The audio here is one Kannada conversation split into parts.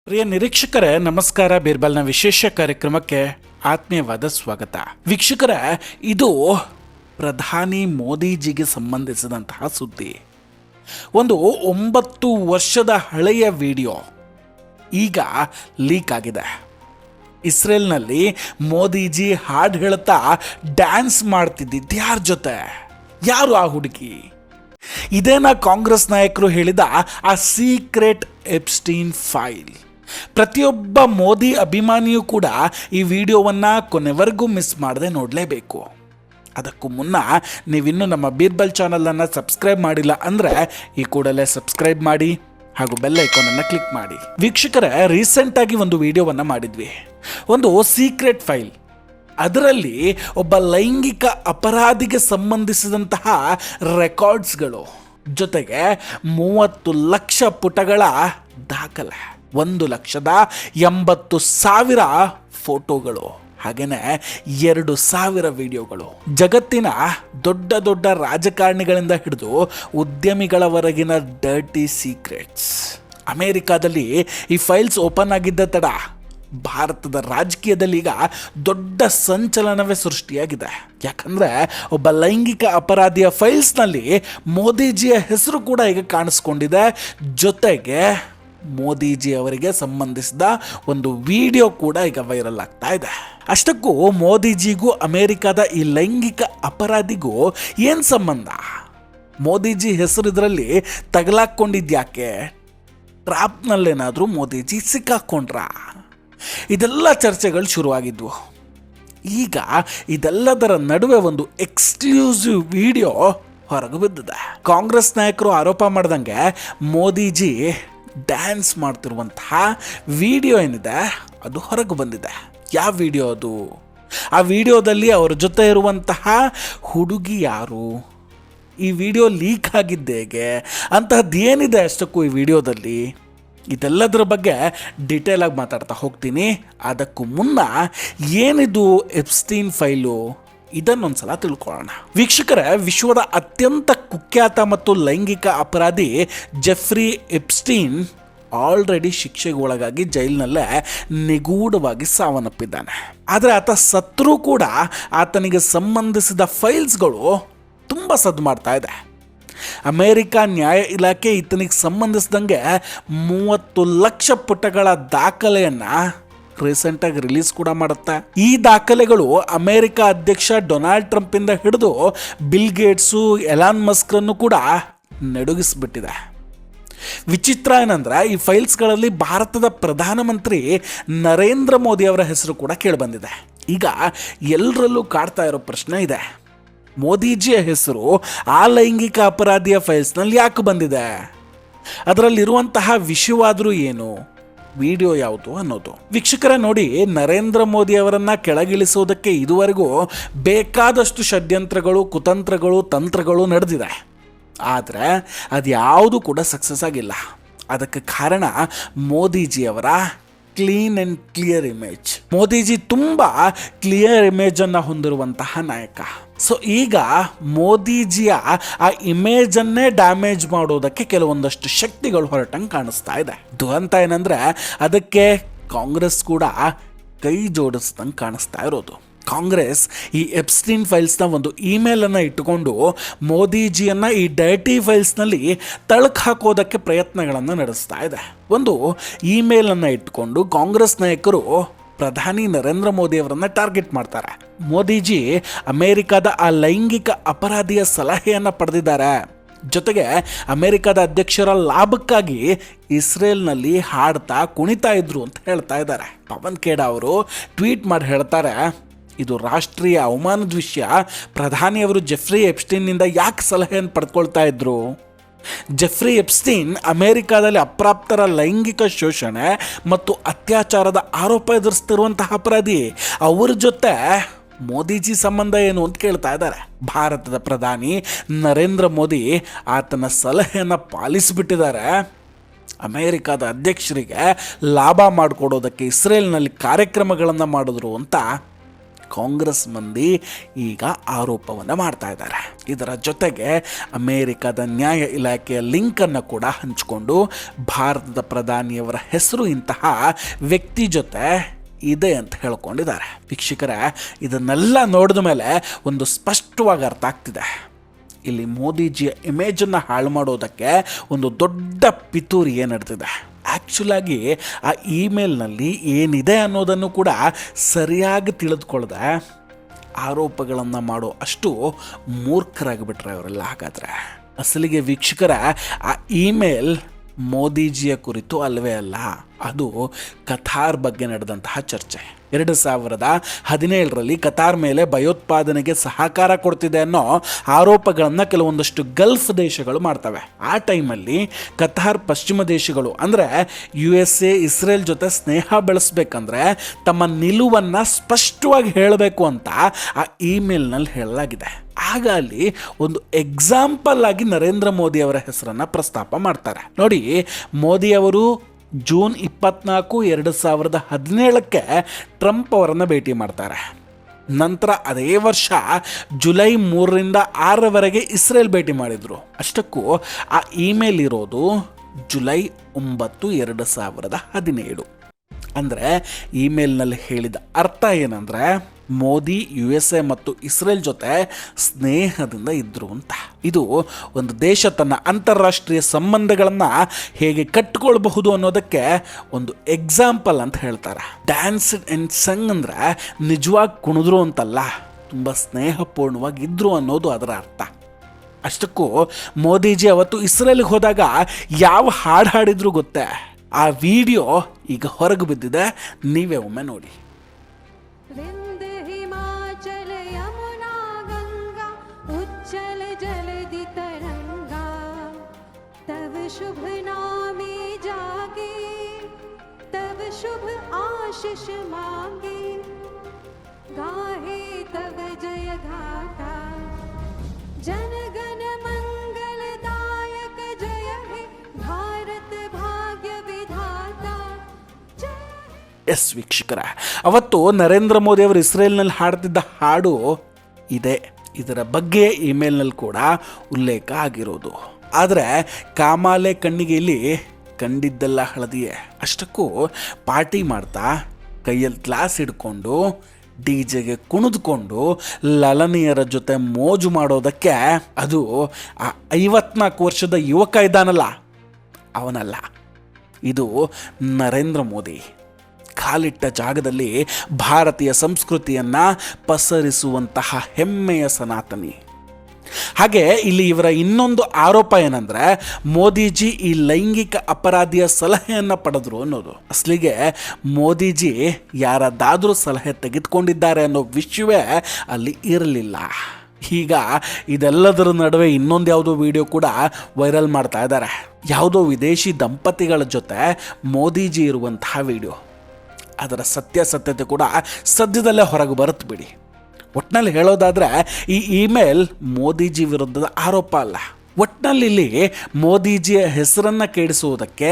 ಪ್ರಿಯ ನಿರೀಕ್ಷಕರೇ ನಮಸ್ಕಾರ. ಬೀರ್ಬಲ್ನ ವಿಶೇಷ ಕಾರ್ಯಕ್ರಮಕ್ಕೆ ಆತ್ಮೀಯವಾದ ಸ್ವಾಗತ. ವೀಕ್ಷಕರೇ, ಇದು ಪ್ರಧಾನಿ ಮೋದಿಜಿಗೆ ಸಂಬಂಧಿಸಿದಂತಹ ಸುದ್ದಿ. ಒಂದು 9 ವರ್ಷದ ಹಳೆಯ ವಿಡಿಯೋ ಈಗ ಲೀಕ್ ಆಗಿದೆ. ಇಸ್ರೇಲ್ನಲ್ಲಿ ಮೋದಿಜಿ ಹಾಡು ಹೇಳ್ತಾ ಡ್ಯಾನ್ಸ್ ಮಾಡ್ತಿದ್ದಿದ್ದು ಯಾರ ಜೊತೆ? ಯಾರು ಆ ಹುಡುಗಿ? ಇದೇನಾ ಕಾಂಗ್ರೆಸ್ ನಾಯಕರು ಹೇಳಿದ ಆ ಸೀಕ್ರೆಟ್ ಎಪ್ಸ್ಟೀನ್ ಫೈಲ್? ಪ್ರತಿಯೊಬ್ಬ ಮೋದಿ ಅಭಿಮಾನಿಯೂ ಕೂಡ ಈ ವಿಡಿಯೋವನ್ನು ಕೊನೆವರೆಗೂ ಮಿಸ್ ಮಾಡದೆ ನೋಡಲೇಬೇಕು. ಅದಕ್ಕೂ ಮುನ್ನ ನೀವಿನ್ನೂ ನಮ್ಮ ಬೀರ್ಬಲ್ ಚಾನಲನ್ನು ಸಬ್ಸ್ಕ್ರೈಬ್ ಮಾಡಿಲ್ಲ ಅಂದರೆ ಈ ಕೂಡಲೇ ಸಬ್ಸ್ಕ್ರೈಬ್ ಮಾಡಿ ಹಾಗೂ ಬೆಲ್ ಐಕಾನನ್ನು ಕ್ಲಿಕ್ ಮಾಡಿ. ವೀಕ್ಷಕರೇ, ರೀಸೆಂಟಾಗಿ ಒಂದು ವಿಡಿಯೋವನ್ನು ಮಾಡಿದ್ವಿ, ಒಂದು ಸೀಕ್ರೆಟ್ ಫೈಲ್. ಅದರಲ್ಲಿ ಒಬ್ಬ ಲೈಂಗಿಕ ಅಪರಾಧಿಗೆ ಸಂಬಂಧಿಸಿದಂತಹ ರೆಕಾರ್ಡ್ಸ್ಗಳು ಜೊತೆಗೆ 30 ಲಕ್ಷ ಪುಟಗಳ ದಾಖಲೆ, 1,80,000 ಫೋಟೋಗಳು, ಹಾಗೇನೆ 2,000 ವಿಡಿಯೋಗಳು. ಜಗತ್ತಿನ ದೊಡ್ಡ ದೊಡ್ಡ ರಾಜಕಾರಣಿಗಳಿಂದ ಹಿಡಿದು ಉದ್ಯಮಿಗಳವರೆಗಿನ ಡರ್ಟಿ ಸೀಕ್ರೆಟ್ಸ್. ಅಮೆರಿಕಾದಲ್ಲಿ ಈ ಫೈಲ್ಸ್ ಓಪನ್ ಆಗಿದ್ದ ತಡ ಭಾರತದ ರಾಜಕೀಯದಲ್ಲಿ ಈಗ ದೊಡ್ಡ ಸಂಚಲನವೇ ಸೃಷ್ಟಿಯಾಗಿದೆ. ಯಾಕಂದರೆ ಒಬ್ಬ ಲೈಂಗಿಕ ಅಪರಾಧಿಯ ಫೈಲ್ಸ್ನಲ್ಲಿ ಮೋದಿಜಿಯ ಹೆಸರು ಕೂಡ ಈಗ ಕಾಣಿಸ್ಕೊಂಡಿದೆ. ಜೊತೆಗೆ ಮೋದಿಜಿ ಅವರಿಗೆ ಸಂಬಂಧಿಸಿದ ಒಂದು ವಿಡಿಯೋ ಕೂಡ ಈಗ ವೈರಲ್ ಆಗ್ತಾ ಇದೆ. ಅಷ್ಟಕ್ಕೂ ಮೋದಿಜಿಗೂ ಅಮೆರಿಕದ ಈ ಲೈಂಗಿಕ ಅಪರಾಧಿಗೂ ಏನು ಸಂಬಂಧ? ಮೋದಿಜಿ ಹೆಸರು ಇದರಲ್ಲಿ ತಗಲಾಕೊಂಡಿದ್ಯಾಕೆ? ಟ್ರಾಪ್ನಲ್ಲೇನಾದರೂ ಮೋದಿಜಿ ಸಿಕ್ಕಾಕೊಂಡ್ರ? ಇದೆಲ್ಲ ಚರ್ಚೆಗಳು ಶುರುವಾಗಿದ್ವು. ಈಗ ಇದೆಲ್ಲದರ ನಡುವೆ ಒಂದು ಎಕ್ಸ್ಕ್ಲೂಸಿವ್ ವಿಡಿಯೋ ಹೊರಗೆ ಬಿದ್ದಿದೆ. ಕಾಂಗ್ರೆಸ್ ನಾಯಕರು ಆರೋಪ ಮಾಡ್ದಂಗೆ ಮೋದಿಜಿ ಡ್ಯಾನ್ಸ್ ಮಾಡ್ತಿರುವಂತಹ ವಿಡಿಯೋ ಏನಿದೆ ಅದು ಹೊರಗೆ ಬಂದಿದೆ. ಯಾವ ವಿಡಿಯೋ ಅದು? ಆ ವಿಡಿಯೋದಲ್ಲಿ ಅವರ ಜೊತೆ ಇರುವಂತಹ ಹುಡುಗಿ ಯಾರು? ಈ ವಿಡಿಯೋ ಲೀಕ್ ಆಗಿದ್ದೇಗೆ? ಅಂತಹದ್ದು ಏನಿದೆ ಅಷ್ಟಕ್ಕೂ ಈ ವಿಡಿಯೋದಲ್ಲಿ? ಇದೆಲ್ಲದರ ಬಗ್ಗೆ ಡೀಟೇಲ್ ಆಗಿ ಮಾತಾಡ್ತಾ ಹೋಗ್ತೀನಿ. ಅದಕ್ಕೂ ಮುನ್ನ ಏನಿದು ಎಪ್ಸ್ಟೀನ್ ಫೈಲು ಇದನ್ನೊಂದ್ಸಲ ತಿಳ್ಕೊಳ್ಳೋಣ. ವೀಕ್ಷಕರೇ, ವಿಶ್ವದ ಅತ್ಯಂತ ಕುಖ್ಯಾತ ಮತ್ತು ಲೈಂಗಿಕ ಅಪರಾಧಿ ಜೆಫ್ರಿ ಎಪ್ಸ್ಟೀನ್ ಆಲ್ರೆಡಿ ಶಿಕ್ಷೆಗೆ ಒಳಗಾಗಿ ಜೈಲಿನಲ್ಲೇ ನಿಗೂಢವಾಗಿ ಸಾವನ್ನಪ್ಪಿದ್ದಾನೆ. ಆದರೆ ಆತ ಸತ್ರೂ ಕೂಡ ಆತನಿಗೆ ಸಂಬಂಧಿಸಿದ ಫೈಲ್ಸ್ಗಳು ತುಂಬ ಸದ್ದು ಮಾಡ್ತಾ ಇದೆ. ಅಮೆರಿಕ ನ್ಯಾಯ ಇಲಾಖೆ ಈತನಿಗೆ ಸಂಬಂಧಿಸಿದಂಗೆ 30 ಲಕ್ಷ ಪುಟಗಳ ದಾಖಲೆಯನ್ನು ರೀಸೆಂಟಾಗಿ ರಿಲೀಸ್ ಕೂಡ ಮಾಡುತ್ತೆ. ಈ ದಾಖಲೆಗಳು ಅಮೆರಿಕ ಅಧ್ಯಕ್ಷ ಡೊನಾಲ್ಡ್ ಟ್ರಂಪ್ ಇಂದ ಹಿಡಿದು ಬಿಲ್ ಗೇಟ್ಸು, ಎಲಾನ್ ಮಸ್ಕ್ರನ್ನು ಕೂಡ ನಡುಗಿಸ್ಬಿಟ್ಟಿದೆ. ವಿಚಿತ್ರ ಏನಂದ್ರೆ ಈ ಫೈಲ್ಸ್ಗಳಲ್ಲಿ ಭಾರತದ ಪ್ರಧಾನಮಂತ್ರಿ ನರೇಂದ್ರ ಮೋದಿ ಅವರ ಹೆಸರು ಕೂಡ ಕೇಳಿಬಂದಿದೆ. ಈಗ ಎಲ್ಲರಲ್ಲೂ ಕಾಡ್ತಾ ಇರೋ ಪ್ರಶ್ನೆ ಇದೆ, ಮೋದಿಜಿಯ ಹೆಸರು ಆ ಲೈಂಗಿಕ ಅಪರಾಧಿಯ ಫೈಲ್ಸ್ನಲ್ಲಿ ಯಾಕೆ ಬಂದಿದೆ? ಅದರಲ್ಲಿರುವಂತಹ ವಿಷಯವಾದರೂ ಏನು? ವಿಡಿಯೋ ಯಾವುದು ಅನ್ನೋದು. ವೀಕ್ಷಕರೇ ನೋಡಿ, ನರೇಂದ್ರ ಮೋದಿ ಅವರನ್ನ ಕೆಳಗಿಳಿಸೋದಕ್ಕೆ ಇದುವರೆಗೂ ಬೇಕಾದಷ್ಟು ಷಡ್ಯಂತ್ರಗಳು, ಕುತಂತ್ರಗಳು, ತಂತ್ರಗಳು ನಡೆದಿದೆ. ಆದರೆ ಅದು ಯಾವುದು ಕೂಡ ಸಕ್ಸಸ್ ಆಗಿಲ್ಲ. ಅದಕ್ಕೆ ಕಾರಣ ಮೋದಿಜಿಯವರ clean and clear image. Modiji ತುಂಬ ಕ್ಲಿಯರ್ ಇಮೇಜನ್ನು ಹೊಂದಿರುವಂತಹ ನಾಯಕ. ಸೊ ಈಗ ಮೋದಿಜಿಯ ಆ ಇಮೇಜನ್ನೇ ಡ್ಯಾಮೇಜ್ ಮಾಡೋದಕ್ಕೆ ಕೆಲವೊಂದಷ್ಟು ಶಕ್ತಿಗಳು ಹೊರಟಂಗೆ ಕಾಣಿಸ್ತಾ ಇದೆ. ದುರಂತ ಏನಂದರೆ ಅದಕ್ಕೆ ಕಾಂಗ್ರೆಸ್ ಕೂಡ ಕೈ ಜೋಡಿಸ್ದಂಗೆ ಕಾಣಿಸ್ತಾ ಇರೋದು. ಕಾಂಗ್ರೆಸ್ ಈ ಎಪ್ಸ್ಟೀನ್ ಫೈಲ್ಸ್ನ ಒಂದು ಇಮೇಲನ್ನು ಇಟ್ಟುಕೊಂಡು ಮೋದಿಜಿಯನ್ನು ಈ ಡರ್ಟಿ ಫೈಲ್ಸ್ನಲ್ಲಿ ತಳಕು ಹಾಕೋದಕ್ಕೆ ಪ್ರಯತ್ನಗಳನ್ನು ನಡೆಸ್ತಾ ಇದೆ. ಒಂದು ಇಮೇಲನ್ನು ಇಟ್ಟುಕೊಂಡು ಕಾಂಗ್ರೆಸ್ ನಾಯಕರು ಪ್ರಧಾನಿ ನರೇಂದ್ರ ಮೋದಿ ಅವರನ್ನು ಟಾರ್ಗೆಟ್ ಮಾಡ್ತಾರೆ. ಮೋದಿಜಿ ಅಮೆರಿಕದ ಆ ಲೈಂಗಿಕ ಅಪರಾಧಿಯ ಸಲಹೆಯನ್ನು ಪಡೆದಿದ್ದಾರೆ. ಜೊತೆಗೆ ಅಮೆರಿಕದ ಅಧ್ಯಕ್ಷರ ಲಾಭಕ್ಕಾಗಿ ಇಸ್ರೇಲ್ನಲ್ಲಿ ಹಾಡ್ತಾ ಕುಣಿತಾ ಇದ್ರು ಅಂತ ಹೇಳ್ತಾ ಇದ್ದಾರೆ. ಪವನ್ ಖೇಡಾ ಅವರು ಟ್ವೀಟ್ ಮಾಡಿ ಹೇಳ್ತಾರೆ, ಇದು ರಾಷ್ಟ್ರೀಯ ಅವಮಾನದ ವಿಷಯ. ಪ್ರಧಾನಿಯವರು ಜೆಫ್ರಿ ಎಪ್ಸ್ಟೀನ್ನಿಂದ ಯಾಕೆ ಸಲಹೆಯನ್ನು ಪಡ್ಕೊಳ್ತಾ ಇದ್ರು? ಜೆಫ್ರಿ ಎಪ್ಸ್ಟೀನ್ ಅಮೆರಿಕಾದಲ್ಲಿ ಅಪ್ರಾಪ್ತರ ಲೈಂಗಿಕ ಶೋಷಣೆ ಮತ್ತು ಅತ್ಯಾಚಾರದ ಆರೋಪ ಎದುರಿಸ್ತಿರುವಂತಹ ಅಪರಾಧಿ. ಅವ್ರ ಜೊತೆ ಮೋದಿಜಿ ಸಂಬಂಧ ಏನು ಅಂತ ಕೇಳ್ತಾ ಇದ್ದಾರೆ. ಭಾರತದ ಪ್ರಧಾನಿ ನರೇಂದ್ರ ಮೋದಿ ಆತನ ಸಲಹೆಯನ್ನು ಪಾಲಿಸಿಬಿಟ್ಟಿದ್ದಾರೆ. ಅಮೆರಿಕದ ಅಧ್ಯಕ್ಷರಿಗೆ ಲಾಭ ಮಾಡಿಕೊಡೋದಕ್ಕೆ ಇಸ್ರೇಲ್ನಲ್ಲಿ ಕಾರ್ಯಕ್ರಮಗಳನ್ನು ಮಾಡಿದ್ರು ಅಂತ ಕಾಂಗ್ರೆಸ್ ಮಂದಿ ಈಗ ಆರೋಪವನ್ನು ಮಾಡ್ತಾ ಇದ್ದಾರೆ. ಇದರ ಜೊತೆಗೆ ಅಮೆರಿಕದ ನ್ಯಾಯ ಇಲಾಖೆಯ ಲಿಂಕನ್ನು ಕೂಡ ಹಂಚಿಕೊಂಡು ಭಾರತದ ಪ್ರಧಾನಿಯವರ ಹೆಸರು ಇಂತಹ ವ್ಯಕ್ತಿ ಜೊತೆ ಇದೆ ಅಂತ ಹೇಳ್ಕೊಂಡಿದ್ದಾರೆ. ವೀಕ್ಷಕರೇ, ಇದನ್ನೆಲ್ಲ ನೋಡಿದ ಮೇಲೆ ಒಂದು ಸ್ಪಷ್ಟವಾಗಿ ಅರ್ಥ ಆಗ್ತಿದೆ, ಇಲ್ಲಿ ಮೋದಿಜಿಯ ಇಮೇಜನ್ನು ಹಾಳು ಮಾಡೋದಕ್ಕೆ ಒಂದು ದೊಡ್ಡ ಪಿತೂರಿ ನಡೆದಿದೆ. ಆ್ಯಕ್ಚುಲಾಗಿ ಆ ಇಮೇಲ್ನಲ್ಲಿ ಏನಿದೆ ಅನ್ನೋದನ್ನು ಕೂಡ ಸರಿಯಾಗಿ ತಿಳಿದುಕೊಳ್ಳದೆ ಆರೋಪಗಳನ್ನು ಮಾಡೋ ಅಷ್ಟು ಮೂರ್ಖರಾಗಿಬಿಟ್ರೆ ಅವರೆಲ್ಲ. ಹಾಗಾದರೆ ಅಸಲಿಗೆ ವೀಕ್ಷಕರ, ಆ ಇಮೇಲ್ ಮೋದಿಜಿಯ ಕುರಿತು ಅಲ್ಲವೇ ಅಲ್ಲ, ಅದು ಕತಾರ್ ಬಗ್ಗೆ ನಡೆದಂತಹ ಚರ್ಚೆ. 2017ರಲ್ಲಿ ಕತಾರ್ ಮೇಲೆ ಭಯೋತ್ಪಾದನೆಗೆ ಸಹಕಾರ ಕೊಡ್ತಿದೆ ಅನ್ನೋ ಆರೋಪಗಳನ್ನು ಕೆಲವೊಂದಷ್ಟು ಗಲ್ಫ್ ದೇಶಗಳು ಮಾಡ್ತವೆ. ಆ ಟೈಮಲ್ಲಿ ಕತಾರ್ ಪಶ್ಚಿಮ ದೇಶಗಳು ಅಂದರೆ USA, ಇಸ್ರೇಲ್ ಜೊತೆ ಸ್ನೇಹ ಬೆಳೆಸ್ಬೇಕಂದ್ರೆ ತಮ್ಮ ನಿಲುವನ್ನು ಸ್ಪಷ್ಟವಾಗಿ ಹೇಳಬೇಕು ಅಂತ ಆ ಇಮೇಲ್ನಲ್ಲಿ ಹೇಳಲಾಗಿದೆ. ಆಗ ಅಲ್ಲಿ ಒಂದು ಎಕ್ಸಾಂಪಲ್ ಆಗಿ ನರೇಂದ್ರ ಮೋದಿ ಅವರ ಹೆಸರನ್ನು ಪ್ರಸ್ತಾಪ ಮಾಡ್ತಾರೆ. ನೋಡಿ, ಮೋದಿ ಅವರು ಜೂನ್ 24, 2017ಕ್ಕೆ ಟ್ರಂಪ್ ಅವರನ್ನು ಭೇಟಿ ಮಾಡ್ತಾರೆ. ನಂತರ ಅದೇ ವರ್ಷ ಜುಲೈ 3ರಿಂದ 6ರವರೆಗೆ ಇಸ್ರೇಲ್ ಭೇಟಿ ಮಾಡಿದರು. ಅಷ್ಟಕ್ಕೂ ಆ ಇಮೇಲ್ ಇರೋದು ಜುಲೈ 9, 2017. ಅಂದರೆ ಇಮೇಲ್ನಲ್ಲಿ ಹೇಳಿದ ಅರ್ಥ ಏನಂದರೆ ಮೋದಿ USA ಮತ್ತು ಇಸ್ರೇಲ್ ಜೊತೆ ಸ್ನೇಹದಿಂದ ಇದ್ದರು ಅಂತ. ಇದು ಒಂದು ದೇಶ ತನ್ನ ಅಂತಾರಾಷ್ಟ್ರೀಯ ಸಂಬಂಧಗಳನ್ನು ಹೇಗೆ ಕಟ್ಟಿಕೊಳ್ಬಹುದು ಅನ್ನೋದಕ್ಕೆ ಒಂದು ಎಕ್ಸಾಂಪಲ್ ಅಂತ ಹೇಳ್ತಾರೆ. ಡ್ಯಾನ್ಸ್ ಆ್ಯಂಡ್ ಸಂಗ್ ಅಂದರೆ ನಿಜವಾಗಿ ಕುಣಿದ್ರು ಅಂತಲ್ಲ, ತುಂಬ ಸ್ನೇಹಪೂರ್ಣವಾಗಿ ಇದ್ದರು ಅನ್ನೋದು ಅದರ ಅರ್ಥ. ಅಷ್ಟಕ್ಕೂ ಮೋದಿಜಿ ಅವತ್ತು ಇಸ್ರೇಲ್ಗೆ ಹೋದಾಗ ಯಾವ ಹಾಡು ಹಾಡಿದ್ರು ಗೊತ್ತೇ? ಆ ವಿಡಿಯೋ ಈಗ ಹೊರಗೆ ಬಿದ್ದಿದೆ, ನೀವೇ ಒಮ್ಮೆ ನೋಡಿ. शुभ नामे जागे तब शुभ आशीष मांगे गाहे तब जय गाथा जन गण मंगलदायक जय हे भारत भाग्य विधाता. ಎಸ್ ವೀಕ್ಷಕರ, ಅವತ್ತು ನರೇಂದ್ರ ಮೋದಿ ಅವರು ಇಸ್ರೇಲ್ನಲ್ಲಿ ಹಾಡ್ತಿದ್ದ ಹಾಡು ಇದೆ. ಇದರ ಬಗ್ಗೆ ಇಮೇಲ್ನಲ್ಲಿ ಕೂಡ ಉಲ್ಲೇಖ ಆಗಿರೋದು. ಆದರೆ ಕಾಮಾಲೆ ಕಣ್ಣಿಗೆ ಇಲ್ಲಿ ಕಂಡಿದ್ದೆಲ್ಲ ಹಳದಿಯೇ. ಅಷ್ಟಕ್ಕೂ ಪಾರ್ಟಿ ಮಾಡ್ತಾ ಕೈಯಲ್ಲಿ ಗ್ಲಾಸ್ ಹಿಡ್ಕೊಂಡು DJಗೆ ಕುಣಿದುಕೊಂಡು ಲಲನಿಯರ ಜೊತೆ ಮೋಜು ಮಾಡೋದಕ್ಕೆ ಅದು ಆ 54 ವರ್ಷದ ಯುವಕ ಇದ್ದಾನಲ್ಲ, ಅವನಲ್ಲ, ಇದು ನರೇಂದ್ರ ಮೋದಿ. ಕಾಲಿಟ್ಟ ಜಾಗದಲ್ಲಿ ಭಾರತೀಯ ಸಂಸ್ಕೃತಿಯನ್ನು ಪಸರಿಸುವಂತಹ ಹೆಮ್ಮೆಯ ಸನಾತನಿ. ಹಾಗೆ ಇಲ್ಲಿ ಇವರ ಇನ್ನೊಂದು ಆರೋಪ ಏನಂದ್ರೆ ಮೋದಿಜಿ ಈ ಲೈಂಗಿಕ ಅಪರಾಧಿಯ ಸಲಹೆಯನ್ನು ಪಡೆದ್ರು ಅನ್ನೋದು. ಅಸಲಿಗೆ ಮೋದಿಜಿ ಯಾರದಾದ್ರೂ ಸಲಹೆ ತೆಗೆದುಕೊಂಡಿದ್ದಾರೆ ಅನ್ನೋ ವಿಷಯವೇ ಅಲ್ಲಿ ಇರಲಿಲ್ಲ. ಈಗ ಇದೆಲ್ಲದರ ನಡುವೆ ಇನ್ನೊಂದು ಯಾವುದೋ ವಿಡಿಯೋ ಕೂಡ ವೈರಲ್ ಮಾಡ್ತಾ ಇದ್ದಾರೆ. ಯಾವುದೋ ವಿದೇಶಿ ದಂಪತಿಗಳ ಜೊತೆ ಮೋದಿಜಿ ಇರುವಂತಹ ವಿಡಿಯೋ. ಅದರ ಸತ್ಯಾಸತ್ಯತೆ ಕೂಡ ಸದ್ಯದಲ್ಲೇ ಹೊರಗೆ ಬರುತ್ತೆ ಬಿಡಿ. ಒಟ್ಟಿನಲ್ಲಿ ಹೇಳೋದಾದರೆ ಈ ಇಮೇಲ್ ಮೋದಿಜಿ ವಿರುದ್ಧದ ಆರೋಪ ಅಲ್ಲ. ಒಟ್ಟಿನಲ್ಲಿ ಇಲ್ಲಿ ಮೋದಿಜಿಯ ಹೆಸರನ್ನು ಕೆಡಿಸುವುದಕ್ಕೆ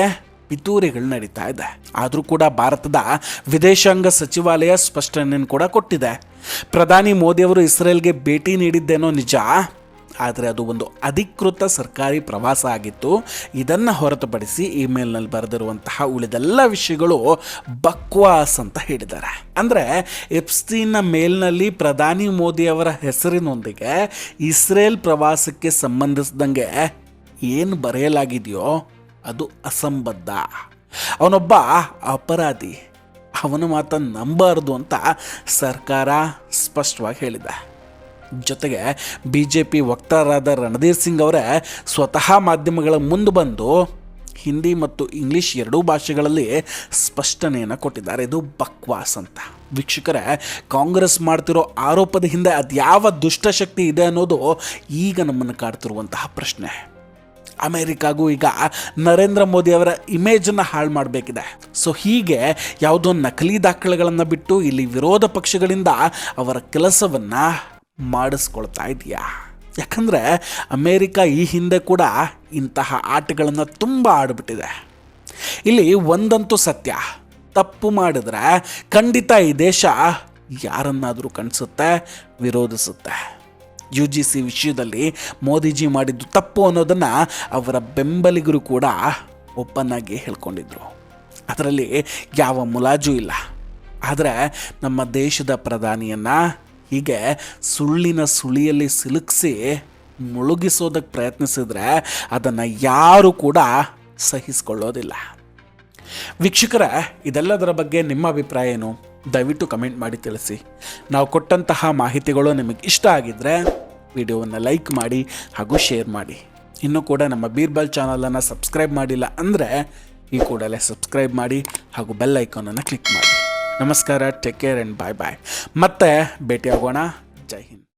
ಪಿತೂರಿಗಳು ನಡೀತಾ ಇದೆ. ಆದರೂ ಕೂಡ ಭಾರತದ ವಿದೇಶಾಂಗ ಸಚಿವಾಲಯ ಸ್ಪಷ್ಟನೆಯನ್ನು ಕೂಡ ಕೊಟ್ಟಿದೆ. ಪ್ರಧಾನಿ ಮೋದಿಯವರು ಇಸ್ರೇಲ್ಗೆ ಭೇಟಿ ನೀಡಿದ್ದೇನೋ ನಿಜ, ಆದರೆ ಅದು ಒಂದು ಅಧಿಕೃತ ಸರ್ಕಾರಿ ಪ್ರವಾಸ ಆಗಿತ್ತು. ಇದನ್ನು ಹೊರತುಪಡಿಸಿ ಇಮೇಲ್ನಲ್ಲಿ ಬರೆದಿರುವಂತಹ ಉಳಿದೆಲ್ಲ ವಿಷಯಗಳು ಬಕ್ವಾಸ್ ಅಂತ ಹೇಳಿದ್ದಾರೆ. ಅಂದರೆ ಎಪ್ಸ್ಟೀನ್ನ ಮೇಲ್ನಲ್ಲಿ ಪ್ರಧಾನಿ ಮೋದಿಯವರ ಹೆಸರಿನೊಂದಿಗೆ ಇಸ್ರೇಲ್ ಪ್ರವಾಸಕ್ಕೆ ಸಂಬಂಧಿಸಿದಂಗೆ ಏನು ಬರೆಯಲಾಗಿದೆಯೋ ಅದು ಅಸಂಬದ್ಧ. ಅವನೊಬ್ಬ ಅಪರಾಧಿ, ಅವನ ಮಾತನ್ನು ನಂಬಾರದು ಅಂತ ಸರ್ಕಾರ ಸ್ಪಷ್ಟವಾಗಿ ಹೇಳಿದೆ. ಜೊತೆಗೆ BJP ವಕ್ತಾರರಾದ ರಣಧೀರ್ ಸಿಂಗ್ ಅವರೇ ಸ್ವತಃ ಮಾಧ್ಯಮಗಳ ಮುಂದೆ ಬಂದು ಹಿಂದಿ ಮತ್ತು ಇಂಗ್ಲೀಷ್ ಎರಡೂ ಭಾಷೆಗಳಲ್ಲಿ ಸ್ಪಷ್ಟನೆಯನ್ನು ಕೊಟ್ಟಿದ್ದಾರೆ. ಇದು ಬಕ್ವಾಸ್ ಅಂತ. ವೀಕ್ಷಕರೇ, ಕಾಂಗ್ರೆಸ್ ಮಾಡ್ತಿರೋ ಆರೋಪದ ಹಿಂದೆ ಅದ್ಯಾವ ದುಷ್ಟಶಕ್ತಿ ಇದೆ ಅನ್ನೋದು ಈಗ ನಮ್ಮನ್ನು ಕಾಡ್ತಿರುವಂತಹ ಪ್ರಶ್ನೆ. ಅಮೆರಿಕಾಗೂ ಈಗ ನರೇಂದ್ರ ಮೋದಿ ಅವರ ಇಮೇಜನ್ನು ಹಾಳು ಮಾಡಬೇಕಿದೆ. ಸೊ ಹೀಗೆ ಯಾವುದೋ ನಕಲಿ ದಾಖಲೆಗಳನ್ನು ಬಿಟ್ಟು ಇಲ್ಲಿ ವಿರೋಧ ಪಕ್ಷಗಳಿಂದ ಅವರ ಕೆಲಸವನ್ನು ಮಾಡಿಸ್ಕೊಳ್ತಾ ಇದೆಯಾ? ಯಾಕಂದರೆ ಅಮೇರಿಕ ಈ ಹಿಂದೆ ಕೂಡ ಇಂತಹ ಆಟಗಳನ್ನು ತುಂಬ ಆಡಿಬಿಟ್ಟಿದೆ. ಇಲ್ಲಿ ಒಂದಂತೂ ಸತ್ಯ, ತಪ್ಪು ಮಾಡಿದ್ರೆ ಖಂಡಿತ ಈ ದೇಶ ಯಾರನ್ನಾದರೂ ಕಣಿಸುತ್ತೆ, ವಿರೋಧಿಸುತ್ತೆ. UGC ವಿಷಯದಲ್ಲಿ ಮೋದಿಜಿ ಮಾಡಿದ್ದು ತಪ್ಪು ಅನ್ನೋದನ್ನು ಅವರ ಬೆಂಬಲಿಗರು ಕೂಡ ಓಪನ್ ಆಗಿ ಹೇಳ್ಕೊಂಡಿದ್ರು. ಅದರಲ್ಲಿ ಯಾವ ಮುಲಾಜು ಇಲ್ಲ. ಆದರೆ ನಮ್ಮ ದೇಶದ ಪ್ರಧಾನಿಯನ್ನು ಹೀಗೆ ಸುಳ್ಳಿನ ಸುಳಿಯಲ್ಲಿ ಸಿಲುಕಿಸಿ ಮುಳುಗಿಸೋದಕ್ಕೆ ಪ್ರಯತ್ನಿಸಿದರೆ ಅದನ್ನು ಯಾರೂ ಕೂಡ ಸಹಿಸಿಕೊಳ್ಳೋದಿಲ್ಲ. ವೀಕ್ಷಕರೇ, ಇದೆಲ್ಲದರ ಬಗ್ಗೆ ನಿಮ್ಮ ಅಭಿಪ್ರಾಯ ಏನು? ದಯವಿಟ್ಟು ಕಮೆಂಟ್ ಮಾಡಿ ತಿಳಿಸಿ. ನಾವು ಕೊಟ್ಟಂತಹ ಮಾಹಿತಿಗಳು ನಿಮಗೆ ಇಷ್ಟ ಆಗಿದ್ದರೆ ವಿಡಿಯೋವನ್ನು ಲೈಕ್ ಮಾಡಿ ಹಾಗೂ ಶೇರ್ ಮಾಡಿ. ಇನ್ನೂ ಕೂಡ ನಮ್ಮ ಬೀರ್ಬಲ್ ಚಾನಲನ್ನು ಸಬ್ಸ್ಕ್ರೈಬ್ ಮಾಡಿಲ್ಲ ಅಂದರೆ ಈ ಕೂಡಲೇ ಸಬ್ಸ್ಕ್ರೈಬ್ ಮಾಡಿ ಹಾಗೂ ಬೆಲ್ ಐಕಾನನ್ನು ಕ್ಲಿಕ್ ಮಾಡಿ. ನಮಸ್ಕಾರ, ಟೇಕ್ ಕೇರ್ ಆ್ಯಂಡ್ ಬಾಯ್ ಬಾಯ್. ಮತ್ತೆ ಭೇಟಿಯಾಗೋಣ. ಜೈ ಹಿಂದ್.